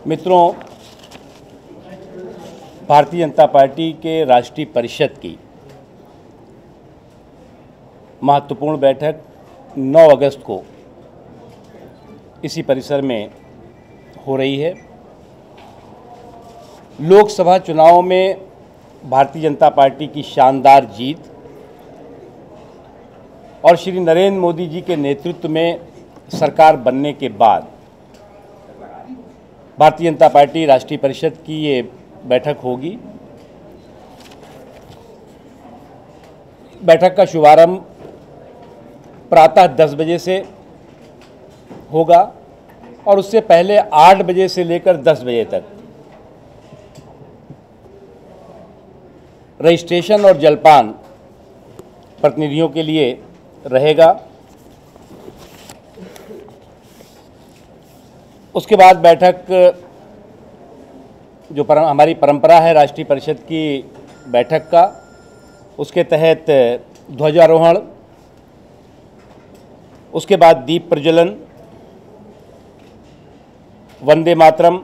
मित्रों, भारतीय जनता पार्टी के राष्ट्रीय परिषद की महत्वपूर्ण बैठक 9 अगस्त को इसी परिसर में हो रही है। लोकसभा चुनाव में भारतीय जनता पार्टी की शानदार जीत और श्री नरेंद्र मोदी जी के नेतृत्व में सरकार बनने के बाद भारतीय जनता पार्टी राष्ट्रीय परिषद की ये बैठक होगी। बैठक का शुभारंभ प्रातः 10 बजे से होगा और उससे पहले 8 बजे से लेकर 10 बजे तक रजिस्ट्रेशन और जलपान प्रतिनिधियों के लिए रहेगा। उसके बाद बैठक जो हमारी परंपरा है राष्ट्रीय परिषद की बैठक का, उसके तहत ध्वजारोहण, उसके बाद दीप प्रज्वलन, वंदे मातरम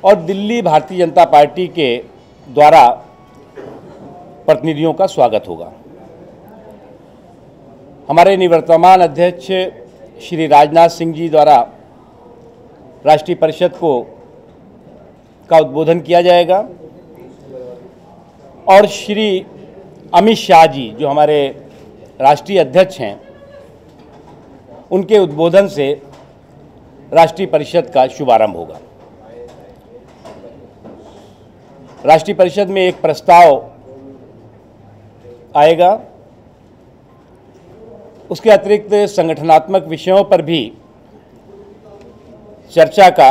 और दिल्ली भारतीय जनता पार्टी के द्वारा प्रतिनिधियों का स्वागत होगा। हमारे निवर्तमान अध्यक्ष श्री राजनाथ सिंह जी द्वारा राष्ट्रीय परिषद का उद्बोधन किया जाएगा और श्री अमित शाह जी जो हमारे राष्ट्रीय अध्यक्ष हैं, उनके उद्बोधन से राष्ट्रीय परिषद का शुभारंभ होगा। राष्ट्रीय परिषद में एक प्रस्ताव आएगा। उसके अतिरिक्त संगठनात्मक विषयों पर भी चर्चा का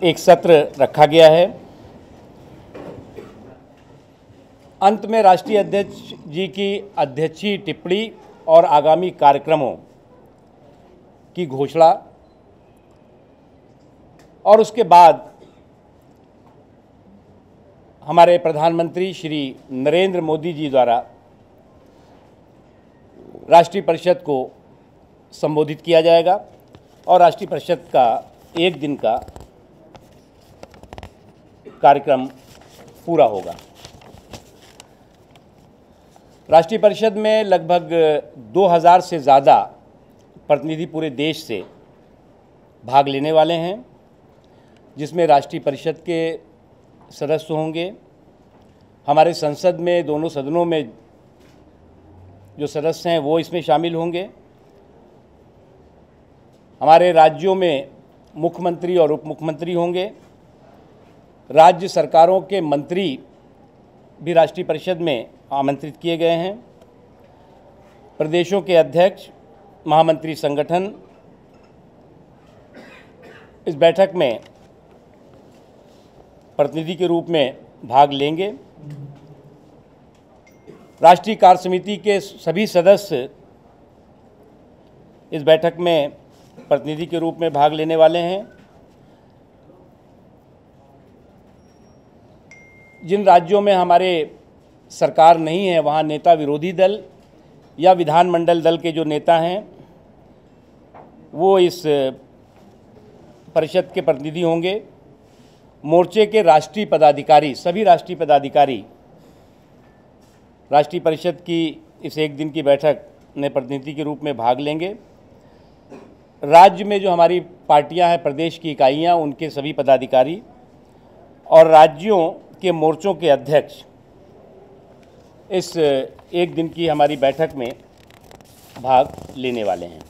एक सत्र रखा गया है। अंत में राष्ट्रीय अध्यक्ष जी की अध्यक्षीय टिप्पणी और आगामी कार्यक्रमों की घोषणा और उसके बाद हमारे प्रधानमंत्री श्री नरेंद्र मोदी जी द्वारा राष्ट्रीय परिषद को संबोधित किया जाएगा और राष्ट्रीय परिषद का एक दिन का कार्यक्रम पूरा होगा। राष्ट्रीय परिषद में लगभग 2000 से ज़्यादा प्रतिनिधि पूरे देश से भाग लेने वाले हैं, जिसमें राष्ट्रीय परिषद के सदस्य होंगे। हमारे संसद में दोनों सदनों में जो सदस्य हैं वो इसमें शामिल होंगे। हमारे राज्यों में मुख्यमंत्री और उप मुख्यमंत्री होंगे। राज्य सरकारों के मंत्री भी राष्ट्रीय परिषद में आमंत्रित किए गए हैं। प्रदेशों के अध्यक्ष, महामंत्री संगठन इस बैठक में प्रतिनिधि के रूप में भाग लेंगे। राष्ट्रीय कार्य समिति के सभी सदस्य इस बैठक में प्रतिनिधि के रूप में भाग लेने वाले हैं। जिन राज्यों में हमारे सरकार नहीं है, वहाँ नेता विरोधी दल या विधानमंडल दल के जो नेता हैं वो इस परिषद के प्रतिनिधि होंगे। मोर्चे के राष्ट्रीय पदाधिकारी, सभी राष्ट्रीय पदाधिकारी राष्ट्रीय परिषद की इस एक दिन की बैठक में प्रतिनिधि के रूप में भाग लेंगे। राज्य में जो हमारी पार्टियां हैं, प्रदेश की इकाइयां, उनके सभी पदाधिकारी और राज्यों के मोर्चों के अध्यक्ष इस एक दिन की हमारी बैठक में भाग लेने वाले हैं।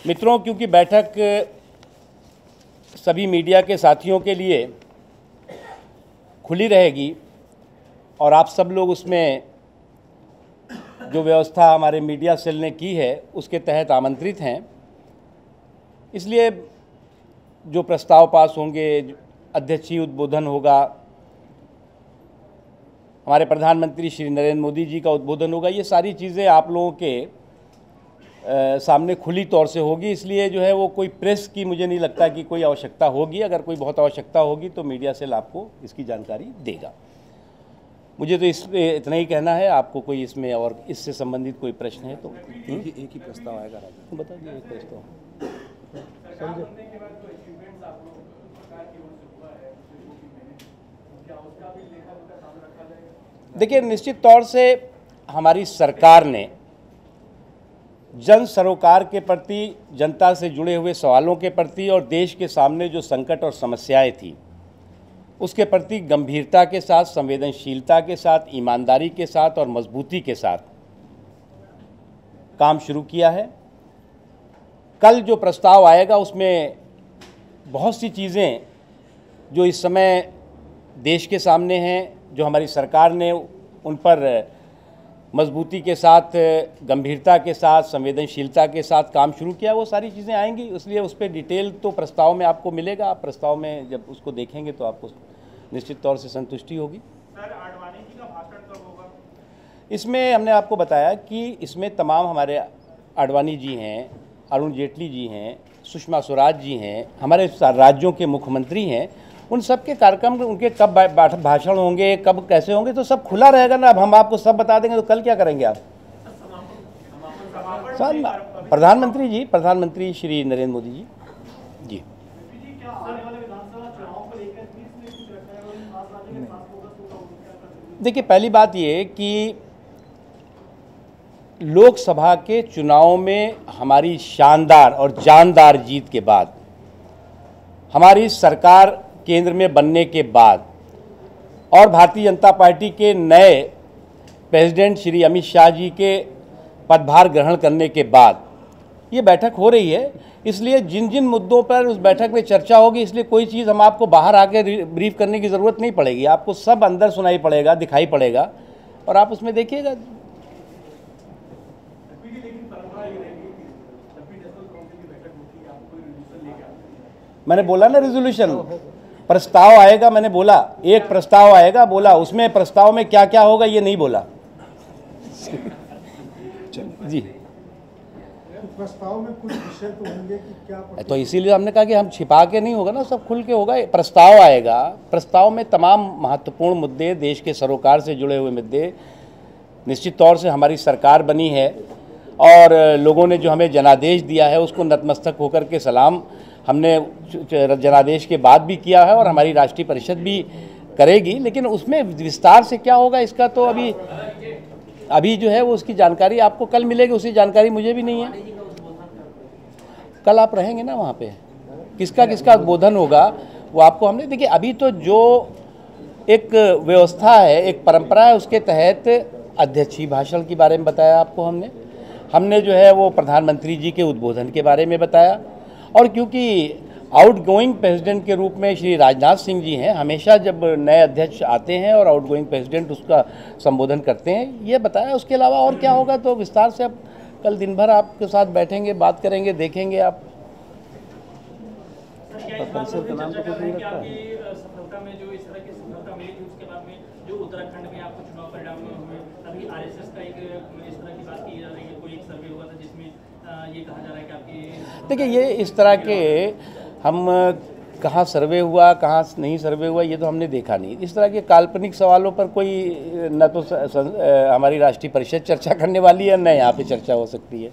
मित्रों, क्योंकि बैठक सभी मीडिया के साथियों के लिए खुली रहेगी और आप सब लोग उसमें जो व्यवस्था हमारे मीडिया सेल ने की है उसके तहत आमंत्रित हैं, इसलिए जो प्रस्ताव पास होंगे, अध्यक्षीय उद्बोधन होगा, हमारे प्रधानमंत्री श्री नरेंद्र मोदी जी का उद्बोधन होगा, ये सारी चीज़ें आप लोगों के सामने खुली तौर से होगी। इसलिए जो है वो कोई प्रेस की मुझे नहीं लगता कि कोई आवश्यकता होगी। अगर कोई बहुत आवश्यकता होगी तो मीडिया सेल आपको इसकी जानकारी देगा। मुझे तो इसमें इतना ही कहना है। आपको कोई इसमें और इससे संबंधित कोई प्रश्न है तो एक ही प्रस्ताव आएगा। बता दिए एक प्रस्ताव। देखिए, निश्चित तौर से हमारी सरकार ने जन सरोकार के प्रति, जनता से जुड़े हुए सवालों के प्रति और देश के सामने जो संकट और समस्याएं थी उसके प्रति गंभीरता के साथ, संवेदनशीलता के साथ, ईमानदारी के साथ और मजबूती के साथ काम शुरू किया है। कल जो प्रस्ताव आएगा उसमें बहुत सी चीज़ें जो इस समय देश के सामने हैं, जो हमारी सरकार ने उन पर मजबूती के साथ, गंभीरता के साथ, संवेदनशीलता के साथ काम शुरू किया, वो सारी चीज़ें आएंगी। इसलिए उस पर डिटेल तो प्रस्ताव में आपको मिलेगा। आप प्रस्ताव में जब उसको देखेंगे तो आपको निश्चित तौर से संतुष्टि होगी। सर, आडवाणी जी का भाषण कब होगा? इसमें हमने आपको बताया कि इसमें तमाम हमारे आडवाणी जी हैं, अरुण जेटली जी हैं, सुषमा स्वराज जी हैं, हमारे राज्यों के मुख्यमंत्री हैं, उन सब के कार्यक्रम उनके कब भाषण होंगे, कब कैसे होंगे, तो सब खुला रहेगा ना। अब हम आपको सब बता देंगे तो कल क्या करेंगे आप? सर, प्रधानमंत्री श्री नरेंद्र मोदी जी। जी, देखिए, पहली बात ये कि लोकसभा के चुनाव में हमारी शानदार और जानदार जीत के बाद, हमारी सरकार केंद्र में बनने के बाद और भारतीय जनता पार्टी के नए प्रेसिडेंट श्री अमित शाह जी के पदभार ग्रहण करने के बाद ये बैठक हो रही है। इसलिए जिन जिन मुद्दों पर उस बैठक में चर्चा होगी, इसलिए कोई चीज़ हम आपको बाहर आके ब्रीफ करने की ज़रूरत नहीं पड़ेगी। आपको सब अंदर सुनाई पड़ेगा, दिखाई पड़ेगा और आप उसमें देखिएगा। मैंने बोला ना, रेजोल्यूशन प्रस्ताव आएगा, मैंने बोला एक प्रस्ताव आएगा, बोला उसमें प्रस्ताव में क्या क्या होगा ये नहीं बोला। जी, प्रस्ताव में कुछ विषय तो होंगे कि क्या, तो इसीलिए हमने कहा कि हम छिपा के नहीं होगा ना, सब खुल के होगा। प्रस्ताव आएगा, प्रस्ताव में तमाम महत्वपूर्ण मुद्दे, देश के सरोकार से जुड़े हुए मुद्दे, निश्चित तौर से हमारी सरकार बनी है और लोगों ने जो हमें जनादेश दिया है उसको नतमस्तक होकर के सलाम हमने जनादेश के बाद भी किया है और हमारी राष्ट्रीय परिषद भी करेगी। लेकिन उसमें विस्तार से क्या होगा इसका तो अभी जो है वो उसकी जानकारी आपको कल मिलेगी, उसकी जानकारी मुझे भी नहीं है। कल आप रहेंगे ना वहाँ पे, किसका किसका उद्बोधन होगा वो आपको हमने, देखिए अभी तो जो एक व्यवस्था है, एक परंपरा है, उसके तहत अध्यक्षीय भाषण के बारे में बताया आपको हमने जो है वो प्रधानमंत्री जी के उद्बोधन के बारे में बताया। और क्योंकि आउटगोइंग प्रेसिडेंट के रूप में श्री राजनाथ सिंह जी हैं, हमेशा जब नए अध्यक्ष आते हैं और आउटगोइंग प्रेसिडेंट उसका संबोधन करते हैं, ये बताया। उसके अलावा और क्या होगा तो विस्तार से अब कल दिन भर आपके साथ बैठेंगे, बात करेंगे, देखेंगे आप। सफलता में जो इस तरह की सफलता मिली थी उसके बाद में जो उत्तराखंड में आपको चुनाव परिणाम हुए, अभी आरएसएस का एक इस तरह की बात की जा रही है, कोई एक सर्वे हुआ था जिसमें ये कहा जा रहा है कि आपकी, देखिए ये इस तरह के हम कहाँ सर्वे हुआ कहाँ नहीं सर्वे हुआ ये तो हमने देखा नहीं। इस तरह के काल्पनिक सवालों पर कोई न तो हमारी राष्ट्रीय परिषद चर्चा करने वाली है, न यहाँ पे चर्चा हो सकती है।